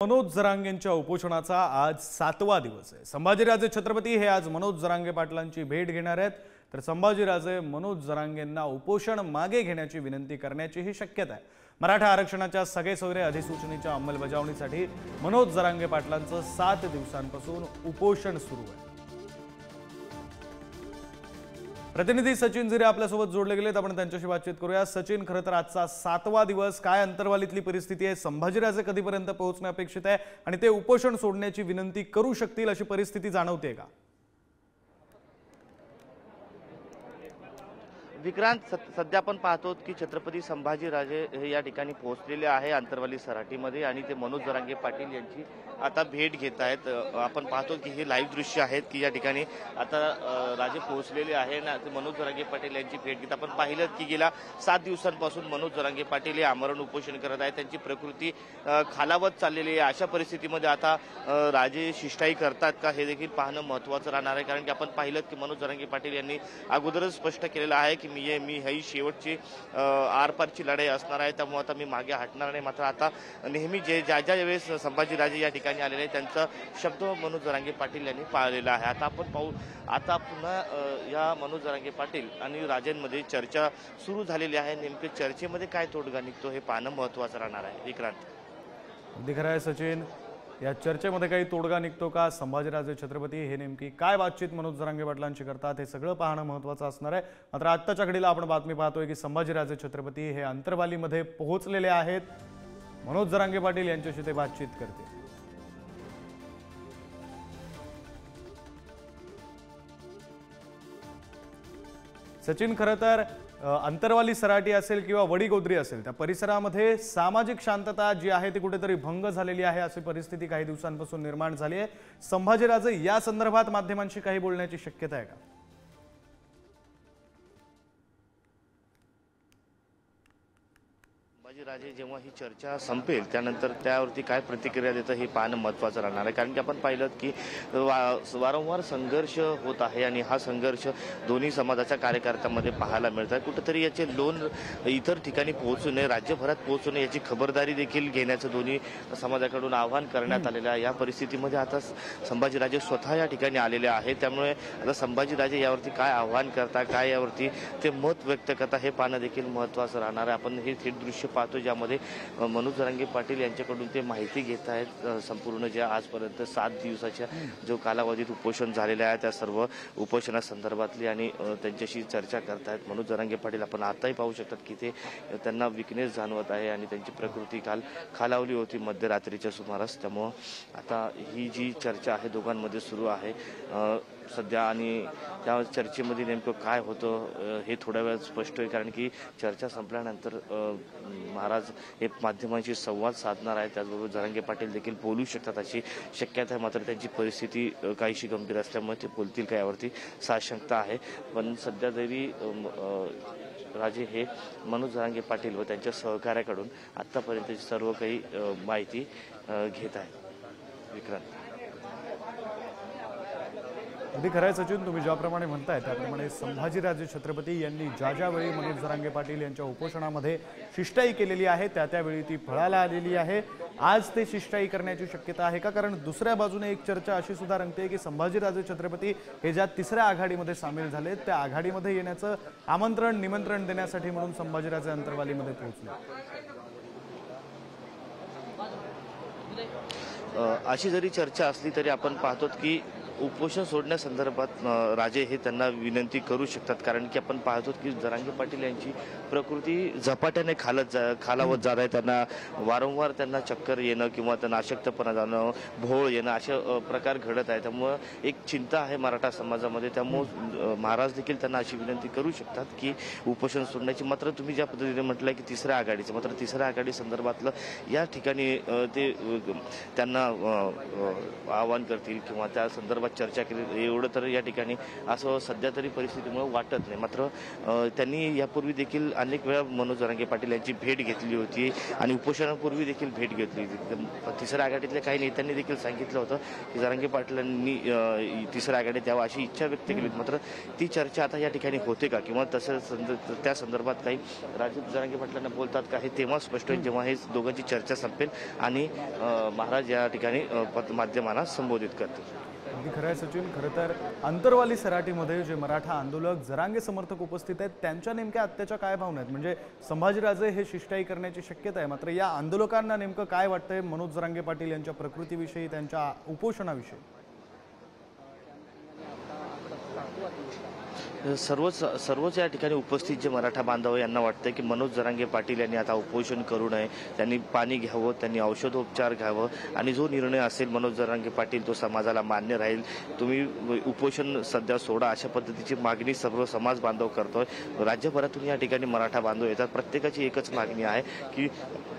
मनोज जरांगेंच्या उपोषणाचा आज 7वा दिवस आहे। संभाजीराजे छत्रपती हे आज मनोज जरांगे पाटलांची भेट घेणार आहेत, तर संभाजीराजे मनोज जरांगेंना उपोषण मागे घेण्याची विनंती करण्याचीही शक्यता आहे। मराठा आरक्षणाच्या सगळे अधिसूचनेच्या अंमलबजावणीसाठी मनोज जरांगे पाटलांचं 7 दिवसांपासून उपोषण सुरू आहे। प्रतिनिधी सचिन झिरे आपल्यासोबत जोडले गेलेत, आपण त्यांच्याशी बातचीत करूया। सचिन, खरं तर आजचा 7वा दिवस, काय अंतर्वालीतली परिस्थिती आहे? संभाजीराजे कधीपर्यंत पोहोचणे अपेक्षित आहे आणि ते उपोषण सोडण्याची विनंती करू शकतील अशी परिस्थिती जाणवते का? विक्रांत, सध्या आपण पाहतो की छत्रपती संभाजीराजे हे या ठिकाणी पोहोचलेले आहे अंतरवाली सराटीमध्ये आणि ते मनोज जरांगे पाटील यांची आता भेट घेत आहेत। आपण पाहतो की हे लाईव्ह दृश्य आहेत की या ठिकाणी आता राजे पोहोचलेले आहे ना, ते मनोज जरांगे पाटील यांची भेट घेत आपण पाहिलं की गेल्या 7 दिवसांपासून मनोज जरांगे पाटील हे आमरण उपोषण करत आहेत। त्यांची प्रकृती खालावत चाललेली आहे। अशा परिस्थितीमध्ये आता राजे शिष्टाई करतात का हे देखील पाहणं महत्त्वाचं राहणार आहे, कारण की आपण पाहिलं की मनोज जरांगे पाटील यांनी अगोदरच स्पष्ट केलेलं आहे की मी ही शेवटची आरपारची लढाई असणार आहे, त्यामुळे आता मी मागे हटणार नाही। मात्र आता नेहमी ज्या वेळेस संभाजीराजे या ठिकाणी आलेले आहेत त्यांचा शब्द मनोज जरांगे पाटील यांनी पाळलेला आहे। आता आपण पाहू, आता पुन्हा या मनोज जरांगे पाटील आणि राजेंमध्ये चर्चा सुरू झालेली आहे। नेमके चर्चेमध्ये काय तोडगा निघतो हे पाहणं महत्त्वाचं राहणार आहे। विक्रांत, अगदी खरं आहे सचिन, या चर्चेमध्ये काही तोडगा निघतो का? संभाजीराजे छत्रपती हे नेमकी काय बातचीत मनोज जरांगे पाटलांची करतात हे सगळं पाहणं महत्त्वाचं असणार आहे। मात्र आत्ताच्या घडीला आपण बातमी पाहतोय की संभाजीराजे छत्रपती हे अंतरवालीमध्ये पोहोचलेले आहेत। मनोज जरांगे पाटील यांच्याशी ते बातचीत करतील। सचिन, खरं तर अंतरवाली सराटी असेल किंवा वडीगोद्री असेल, त्या परिसरामध्ये सामाजिक शांतता जी आहे ती कुठेतरी भंग झालेली आहे अशी परिस्थिती काही दिवसांपासून निर्माण झाली आहे। संभाजीराजे या संदर्भात माध्यमांशी काही बोलण्याची शक्यता आहे का? संभाजीराजे जेव्हा ही चर्चा संपेल त्यानंतर त्यावरती काय प्रतिक्रिया देतं हे पाहणं महत्त्वाचं राहणार आहे, कारण की आपण पाहिलं की वारंवार संघर्ष होत आहे आणि हा संघर्ष दोन्ही समाजाच्या कार्यकर्त्यांमध्ये पाहायला मिळत आहे। कुठेतरी याचे लोन इतर ठिकाणी पोहोचू नये, राज्यभरात पोहोचू नये याची खबरदारी देखील घेण्याचं दोन्ही समाजाकडून आवाहन करण्यात आलेलं आहे। या परिस्थितीमध्ये आता संभाजीराजे स्वतः या ठिकाणी आलेले आहेत, त्यामुळे आता संभाजीराजे यावरती काय आवाहन करता, काय यावरती ते मत व्यक्त करता हे पाहणं देखील महत्त्वाचं राहणार आहे। आपण हे थेट दृश्य पाहतो ज्यामध्ये मनोज जरांगे पाटील यांच्याकडून ते माहिती घेत आहेत संपूर्ण ज्या आजपर्यंत 7 दिवसाच्या जो कालावधीत उपोषण झालेलं आहे त्या सर्व उपोषणासंदर्भातली आणि त्यांच्याशी चर्चा करतायत मनोज जरांगे पाटील। आपण आताही पाहू शकतात की ते त्यांना विकनेस जाणवत आहे आणि त्यांची प्रकृती काल खालावली होती मध्यरात्रीच्या सुमारास, त्यामुळं आता ही जी चर्चा आहे दोघांमध्ये सुरू आहे सध्या आणि त्या चर्चेमध्ये नेमकं काय होतं हे थोड्या वेळात स्पष्ट होईल, कारण की चर्चा संपल्यानंतर महाराज हे माध्यमांशी संवाद साधणार आहे, त्याचबरोबर जरांगे पाटील देखील बोलू शकतात अशी शक्यता आहे। मात्र त्यांची परिस्थिती काहीशी गंभीर असल्यामुळे ते बोलतील का यावरती साशंकता आहे। पण सध्या तरी राजे हे मनोज जरांगे पाटील व त्यांच्या सहकार्याकडून आत्तापर्यंतची सर्व काही माहिती घेत आहे। विक्रांत, अगदी खरं आहे सचिन, तुम्ही ज्याप्रमाणे म्हणताय त्याप्रमाणे संभाजीराजे छत्रपती यांनी ज्यावेळी मनोज जरांगे पाटील यांच्या उपोषणामध्ये शिष्टाई केलेली आहे त्यावेळी ती फळाला आलेली आहे। आज ते शिष्टाई करण्याची शक्यता आहे का? कारण दुसऱ्या बाजूने एक चर्चा अशी सुद्धा रंगते की संभाजीराजे छत्रपती हे ज्या 3ऱ्या आघाडीमध्ये सामील झालेत त्या आघाडीमध्ये येण्याचं निमंत्रण देण्यासाठी म्हणून संभाजीराजे अंतरवालीमध्ये पोहोचले। अशी जरी चर्चा असली तरी आपण पाहतो की उपोषण सोडण्यासंदर्भात राजे हे त्यांना विनंती करू शकतात, कारण की आपण पाहतो की जरांगे पाटील यांची प्रकृती झपाट्याने खालावत जात आहे। त्यांना वारंवार चक्कर येणं किंवा त्यांना अशक्तपणा जाणं, भोळ येणं असे प्रकार घडत आहे, त्यामुळं एक चिंता आहे मराठा समाजामध्ये। त्यामुळं महाराज देखील त्यांना अशी विनंती करू शकतात की उपोषण सोडण्याची। मात्र तुम्ही ज्या पद्धतीने म्हटलं की 3ऱ्या आघाडीचं, मात्र 3ऱ्या आघाडी संदर्भातलं या ठिकाणी ते त्यांना आवाहन करतील किंवा त्या संदर्भात संदर्भात चर्चा केली एवढं तर या ठिकाणी असं सध्या तरी परिस्थितीमुळे वाटत नाही. मात्र त्यांनी यापूर्वी देखील अनेक वेळा मनोज जरांगे पाटील यांची भेट घेतली होती आणि उपोषणापूर्वी देखील भेट घेतली होती. तिसऱ्या आघाडीतल्या काही नेत्यांनी देखील सांगितलं होतं की जरांगे पाटलांनी तिसऱ्या आघाडीत यावं अशी इच्छा व्यक्त केली होती. मात्र ती चर्चा आता या ठिकाणी होते का किंवा त्या संदर्भात काही राजू जरांगे पाटलांना बोलतात का हे तेव्हा स्पष्ट होईल जेव्हा हे दोघांची चर्चा संपेल आणि महाराज या ठिकाणी माध्यमांना संबोधित करतील. अगदी खरं आहे सचिन. खरं तर अंतरवाली सराटीमध्ये जे मराठा आंदोलक जरांगे समर्थक उपस्थित आहेत त्यांच्या नेमक्या आत्याच्या काय भावना आहेत? म्हणजे संभाजीराजे हे शिष्टाई करण्याची शक्यता आहे, मात्र या आंदोलकांना नेमकं काय वाटतंय मनोज जरांगे पाटील यांच्या प्रकृतीविषयी, त्यांच्या उपोषणाविषयी? सर्वच या ठिकाणी उपस्थित जे मराठा बांधव यांना वाटतं की मनोज जरांगे पाटील यांनी आता उपोषण करू नये, त्यांनी पाणी घ्यावं, त्यांनी औषधोपचार घ्यावं आणि जो निर्णय असेल मनोज जरांगे पाटील तो समाजाला मान्य राहील. तुम्ही उपोषण सध्या सोडा अशा पद्धतीची मागणी सर्व समाज बांधव करतोय. राज्यभरातून या ठिकाणी मराठा बांधव येतात. प्रत्येकाची एकच मागणी आहे की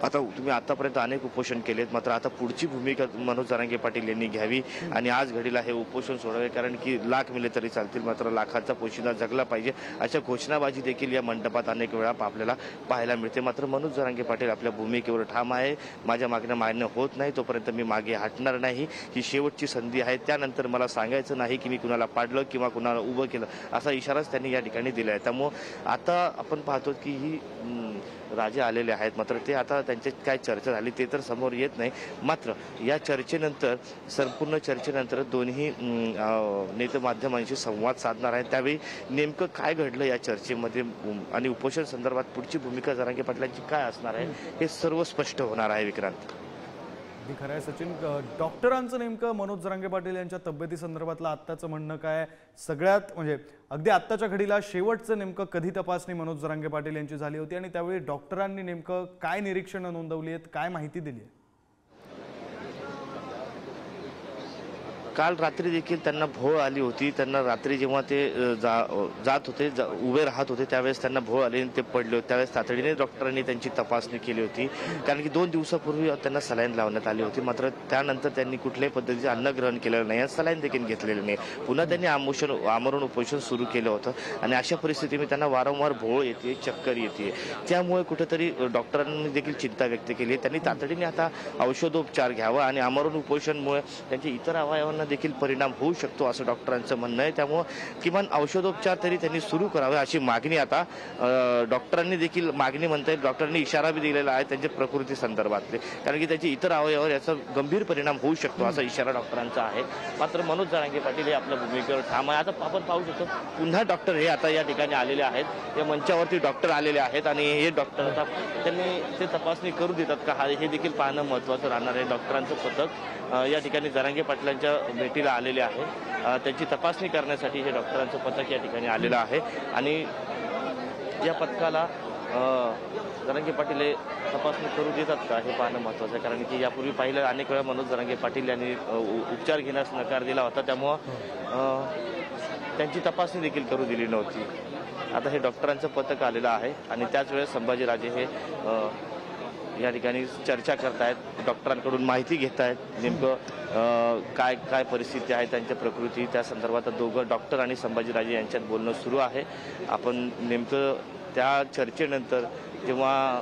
आता तुम्ही आतापर्यंत अनेक उपोषण केलेत, मात्र आता पुढची भूमिका मनोज जरांगे पाटील यांनी घ्यावी आणि आज घडीला हे उपोषण सोडावे. कारण की लाख मिले तरी चालतील, मात्र लाखांचा पोशिंदा जगला पाहिजे अशा घोषणाबाजी देखील या मंडपात अनेक वेळा आपल्याला पाहायला मिळते. मात्र मनोज जरांगे पाटील आपल्या भूमिकेवर ठाम आहे. माझ्या मागण्या मान्य होत नाही तोपर्यंत मी मागे हटणार नाही. ही शेवटची संधी आहे. त्यानंतर मला सांगायचं नाही की मी कुणाला पाडलं किंवा कुणाला उभं केलं असा इशाराच त्यांनी या ठिकाणी दिला आहे. त्यामुळं आता आपण पाहतो की ही राजे आलेले आहेत, मात्र ते आता त्यांच्यात काय चर्चा झाली ते तर समोर येत नाही. मात्र या चर्चेनंतर संपूर्ण चर्चेनंतर दोन्ही नेते माध्यमांशी संवाद साधणार आहेत. त्यावेळी नेमकं काय घडलं या चर्चेमध्ये आणि उपोषण संदर्भात पुढची भूमिका जरांगे पाटलांची काय असणार आहे हे सर्व स्पष्ट होणार आहे. विक्रांत, अगदी खरं आहे सचिन. डॉक्टरांचं नेमकं मनोज जरांगे पाटील यांच्या तब्येती संदर्भातलं आत्ताचं म्हणणं काय? सगळ्यात म्हणजे अगदी आत्ताच्या घडीला शेवटचं नेमकं कधी तपासणी मनोज जरांगे पाटील यांची झाली होती आणि त्यावेळी डॉक्टरांनी नेमकं काय निरीक्षणं नोंदवली आहेत, काय माहिती दिली आहे? काल रात्री देखील त्यांना भोळ आली होती. त्यांना रात्री जेव्हा ते जात होते उभे राहत होते त्यावेळेस त्यांना भोळ आली आणि ते पडले होते. त्यावेळेस तातडीने डॉक्टरांनी त्यांची तपासणी केली होती. कारण की 2 दिवसापूर्वी त्यांना सलाईन लावण्यात आली होती. मात्र त्यानंतर त्यांनी कुठल्याही पद्धतीचे अन्न ग्रहण केलेलं नाही, सलाईन देखील घेतलेलं नाही. पुन्हा त्यांनी आमरण उपोषण सुरू केलं होतं आणि अशा परिस्थितीमध्ये त्यांना वारंवार भोळ येते, चक्कर येते. त्यामुळे कुठेतरी डॉक्टरांनी देखील चिंता व्यक्त केली. त्यांनी तातडीने आता औषधोपचार घ्यावा आणि आमरण उपोषणमुळे त्यांच्या इतर अवयवांना देखील परिणाम होऊ शकतो असं डॉक्टरांचं म्हणणं आहे. त्यामुळे किमान औषधोपचार तरी त्यांनी सुरू करावे अशी मागणी आता डॉक्टरांनी देखील मागणी म्हणता येईल. डॉक्टरांनी इशारा बी दिलेला आहे त्यांच्या प्रकृती संदर्भातले, कारण की त्याची इतर अवयवावर याचा गंभीर परिणाम होऊ शकतो असा इशारा डॉक्टरांचा आहे. मात्र मनोज जरांगे पाटील हे आपल्या भूमिकेवर ठाम आहे. आता आपण पाहू शकतो पुन्हा डॉक्टर हे आता या ठिकाणी आलेले आहेत. या मंचावरती डॉक्टर आलेले आहेत आणि हे डॉक्टर आता त्यांनी ते तपासणी करू देतात का हे देखील पाहणं महत्त्वाचं राहणार आहे. डॉक्टरांचं पथक या ठिकाणी जरांगे पाटलांच्या भेटीला आलेले आहे. त्यांची तपासणी करण्यासाठी हे डॉक्टरांचं पथक या ठिकाणी आलेलं आहे आणि या पथकाला जरांगे पाटील हे तपासणी करू देतात का हे पाहणं महत्त्वाचं आहे. कारण की यापूर्वी पाहिलं अनेक वेळा मनोज जरांगे पाटील यांनी उपचार घेण्यास नकार दिला होता. त्यामुळं त्यांची तपासणी देखील करू दिली नव्हती. आता हे डॉक्टरांचं पथक आलेलं आहे आणि त्याच वेळेस संभाजीराजे हे या ठिकाणी चर्चा करतायत, डॉक्टरांकडून माहिती घेत आहेत. नेमकं काय काय परिस्थिती आहे त्यांच्या प्रकृती त्या संदर्भात दोघं डॉक्टर आणि संभाजीराजे यांच्यात बोलणं सुरू आहे. आपण नेमकं त्या चर्चेनंतर जेव्हा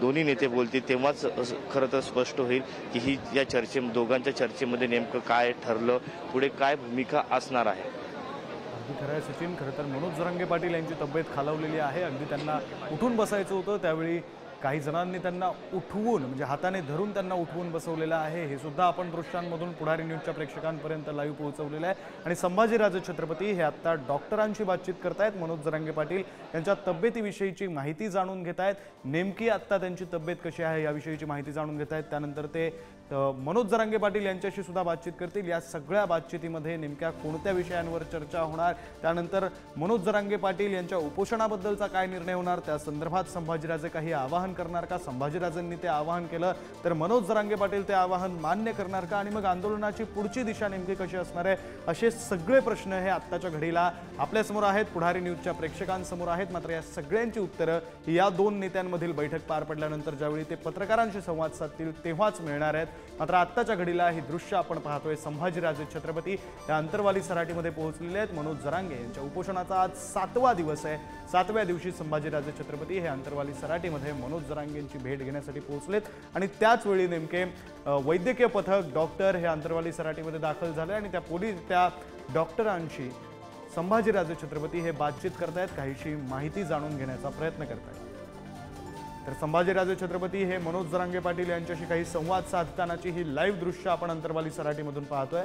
दोन्ही नेते बोलतील तेव्हाच खरं तर स्पष्ट होईल की ही या दोघांच्या चर्चेमध्ये नेमकं काय ठरलं, पुढे काय भूमिका असणार आहे. अगदी खरं आहे सचिन. खरं तर मनोज जरांगे पाटील यांची तब्येत खालावलेली आहे. अगदी त्यांना उठून बसायचं होतं, त्यावेळी काही जणांनी त्यांना उठवून म्हणजे हाताने धरून त्यांना उठवून बसवलेलं आहे. हे सुद्धा आपण दृश्यांमधून पुढारी न्यूजच्या प्रेक्षकांपर्यंत लाईव्ह पोहोचवलेलं आहे. आणि संभाजीराजे छत्रपती हे आता डॉक्टरांशी बातचीत करतायत. मनोज जरांगे पाटील यांच्या तब्येतीविषयीची माहिती जाणून घेत आहेत. नेमकी आत्ता त्यांची तब्येत कशी आहे याविषयीची माहिती जाणून घेत आहेत. त्यानंतर ते मनोज जरांगे पाटील यांच्याशी सुद्धा बातचीत करतील. या सगळ्या बातचीतीमध्ये नेमक्या कोणत्या विषयांवर चर्चा होणार, त्यानंतर मनोज जरांगे पाटील यांच्या उपोषणाबद्दलचा काय निर्णय होणार, त्या संदर्भात संभाजीराजे काही आवाहन करणार का, संभाजीराजेंनी ते आवाहन केलं तर मनोज जरांगे पाटील ते आवाहन मान्य करणार का, आणि मग आंदोलनाची पुढची दिशा नेमकी कशी असणार आहे, असे सगळे प्रश्न हे आत्ताच्या घडीला आपल्यासमोर आहेत, पुढारी न्यूजच्या प्रेक्षकांसमोर आहेत. मात्र या सगळ्यांची उत्तरं या दोन नेत्यांमधील बैठक पार पडल्यानंतर ज्यावेळी ते पत्रकारांशी संवाद साधतील तेव्हाच मिळणार आहेत. मात्र आत्ताच्या घडीला ही दृश्य आपण पाहतोय, संभाजीराजे छत्रपती या अंतरवाली सराटीमध्ये पोहोचलेले आहेत। मनोज जरांगे यांच्या उपोषणाचा आज 7वा दिवस आहे। 7व्या दिवशी संभाजीराजे छत्रपती हे अंतरवाली सराटीमध्ये मनोज जरांगेंची भेट घेण्यासाठी पोहोचलेत आणि त्याच वेळी नेमके वैद्यकीय पथक डॉक्टर हे अंतरवाली सराटीमध्ये दाखल झाले आणि त्या डॉक्टरांशी संभाजीराजे छत्रपती हे बातचीत करतायत, काहीशी माहिती जाणून घेण्याचा प्रयत्न करतायत। तर संभाजीराजे छत्रपती हे मनोज जरांगे पाटील यांच्याशी काही संवाद साधतानाची ही लाईव्ह दृश्य आपण अंतरवाली सराटीमधून पाहतोय।